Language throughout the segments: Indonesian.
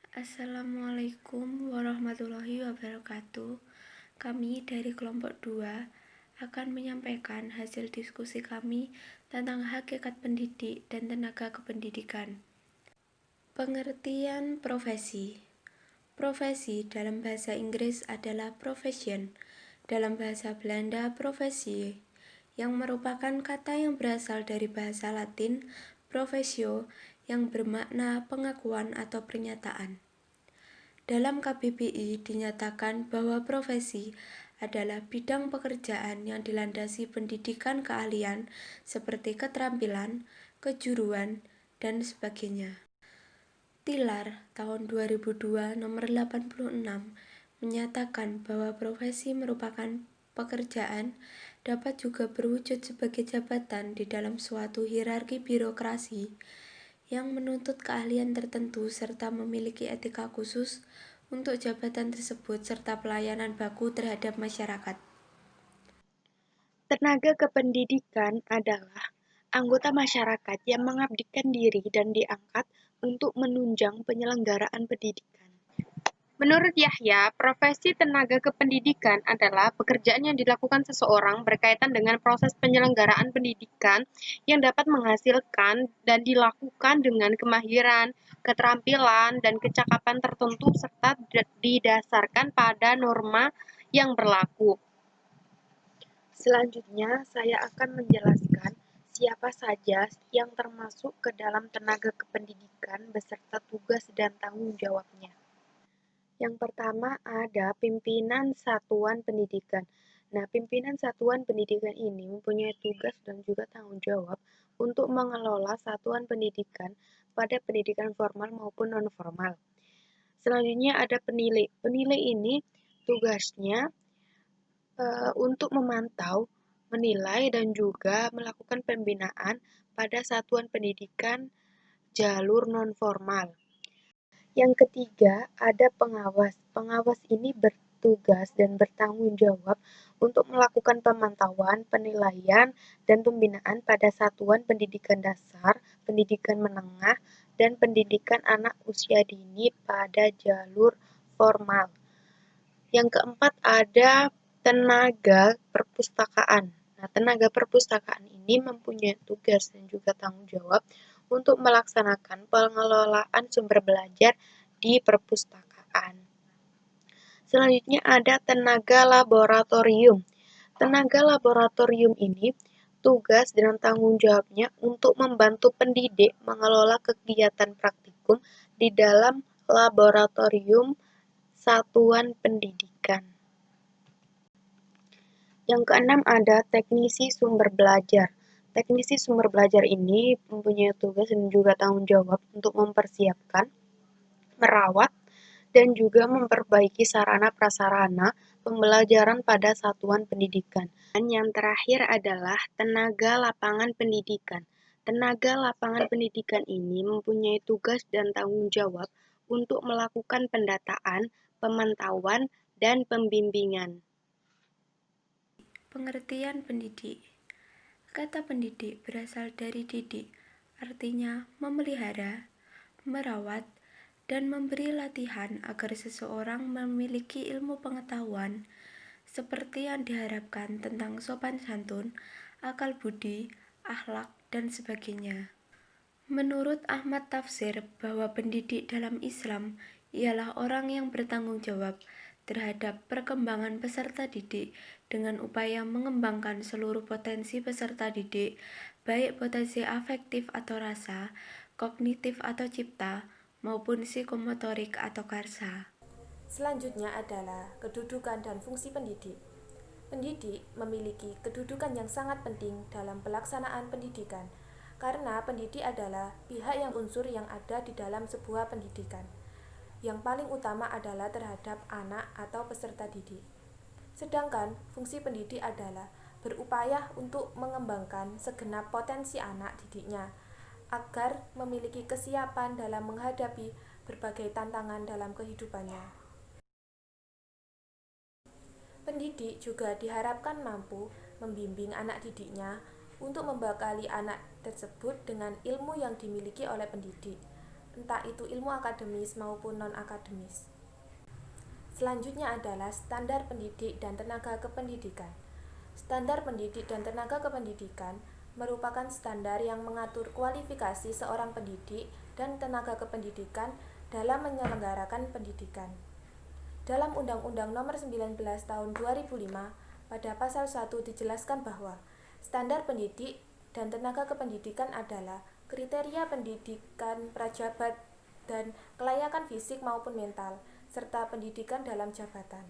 Assalamualaikum warahmatullahi wabarakatuh. Kami dari kelompok 2 akan menyampaikan hasil diskusi kami tentang hakikat pendidik dan tenaga kependidikan. Pengertian profesi. Profesi dalam bahasa Inggris adalah profession, dalam bahasa Belanda profesie, yang merupakan kata yang berasal dari bahasa Latin professio yang bermakna pengakuan atau pernyataan. Dalam KBBI dinyatakan bahwa profesi adalah bidang pekerjaan yang dilandasi pendidikan keahlian seperti keterampilan, kejuruan, dan sebagainya. Tilar tahun 2002 nomor 86 menyatakan bahwa profesi merupakan pekerjaan dapat juga berwujud sebagai jabatan di dalam suatu hierarki birokrasi yang menuntut keahlian tertentu serta memiliki etika khusus untuk jabatan tersebut serta pelayanan baku terhadap masyarakat. Tenaga kependidikan adalah anggota masyarakat yang mengabdikan diri dan diangkat untuk menunjang penyelenggaraan pendidikan. Menurut Yahya, profesi tenaga kependidikan adalah pekerjaan yang dilakukan seseorang berkaitan dengan proses penyelenggaraan pendidikan yang dapat menghasilkan dan dilakukan dengan kemahiran, keterampilan, dan kecakapan tertentu serta didasarkan pada norma yang berlaku. Selanjutnya, saya akan menjelaskan siapa saja yang termasuk ke dalam tenaga kependidikan beserta tugas dan tanggung jawabnya. Yang pertama ada pimpinan satuan pendidikan. Nah, pimpinan satuan pendidikan ini mempunyai tugas dan juga tanggung jawab untuk mengelola satuan pendidikan pada pendidikan formal maupun non-formal. Selanjutnya ada penilai. Penilai ini tugasnya untuk memantau, menilai, dan juga melakukan pembinaan pada satuan pendidikan jalur non-formal. Yang ketiga, ada pengawas. Pengawas ini bertugas dan bertanggung jawab untuk melakukan pemantauan, penilaian, dan pembinaan pada satuan pendidikan dasar, pendidikan menengah, dan pendidikan anak usia dini pada jalur formal. Yang keempat ada tenaga perpustakaan. Nah, tenaga perpustakaan ini mempunyai tugas dan juga tanggung jawab untuk melaksanakan pengelolaan sumber belajar di perpustakaan. Selanjutnya ada tenaga laboratorium. Tenaga laboratorium ini tugas dan tanggung jawabnya untuk membantu pendidik mengelola kegiatan praktikum di dalam laboratorium satuan pendidikan. Yang keenam ada teknisi sumber belajar. Teknisi sumber belajar ini mempunyai tugas dan juga tanggung jawab untuk mempersiapkan, merawat, dan juga memperbaiki sarana prasarana pembelajaran pada satuan pendidikan. Dan yang terakhir adalah tenaga lapangan pendidikan. Tenaga lapangan pendidikan ini mempunyai tugas dan tanggung jawab untuk melakukan pendataan, pemantauan, dan pembimbingan. Pengertian pendidik. Kata pendidik berasal dari didik, artinya memelihara, merawat, dan memberi latihan agar seseorang memiliki ilmu pengetahuan seperti yang diharapkan tentang sopan santun, akal budi, akhlak, dan sebagainya. Menurut Ahmad Tafsir bahwa pendidik dalam Islam ialah orang yang bertanggung jawab terhadap perkembangan peserta didik dengan upaya mengembangkan seluruh potensi peserta didik, baik potensi afektif atau rasa, kognitif atau cipta, maupun psikomotorik atau karsa. Selanjutnya adalah kedudukan dan fungsi pendidik. Pendidik memiliki kedudukan yang sangat penting dalam pelaksanaan pendidikan, karena pendidik adalah pihak yang unsur yang ada di dalam sebuah pendidikan. Yang paling utama adalah terhadap anak atau peserta didik. Sedangkan fungsi pendidik adalah berupaya untuk mengembangkan segenap potensi anak didiknya, agar memiliki kesiapan dalam menghadapi berbagai tantangan dalam kehidupannya. Pendidik juga diharapkan mampu membimbing anak didiknya untuk membekali anak tersebut dengan ilmu yang dimiliki oleh pendidik. entah itu ilmu akademis maupun non-akademis. Selanjutnya adalah standar pendidik dan tenaga kependidikan. Standar pendidik dan tenaga kependidikan merupakan standar yang mengatur kualifikasi seorang pendidik dan tenaga kependidikan dalam menyelenggarakan pendidikan. Dalam Undang-Undang Nomor 19 Tahun 2005, pada pasal 1 dijelaskan bahwa standar pendidik dan tenaga kependidikan adalah kriteria pendidikan prajabat dan kelayakan fisik maupun mental, serta pendidikan dalam jabatan.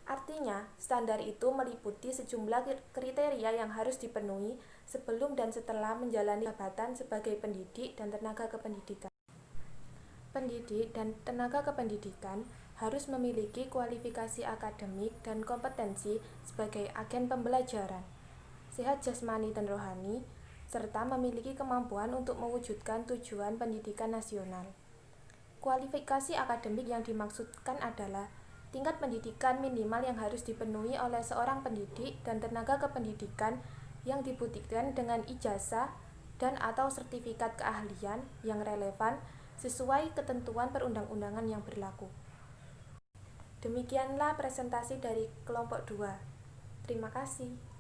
Artinya, standar itu meliputi sejumlah kriteria yang harus dipenuhi sebelum dan setelah menjalani jabatan sebagai pendidik dan tenaga kependidikan. Pendidik dan tenaga kependidikan harus memiliki kualifikasi akademik dan kompetensi sebagai agen pembelajaran, sehat jasmani dan rohani, serta memiliki kemampuan untuk mewujudkan tujuan pendidikan nasional. Kualifikasi akademik yang dimaksudkan adalah tingkat pendidikan minimal yang harus dipenuhi oleh seorang pendidik dan tenaga kependidikan yang dibuktikan dengan ijazah dan atau sertifikat keahlian yang relevan sesuai ketentuan perundang-undangan yang berlaku. Demikianlah presentasi dari kelompok 2. Terima kasih.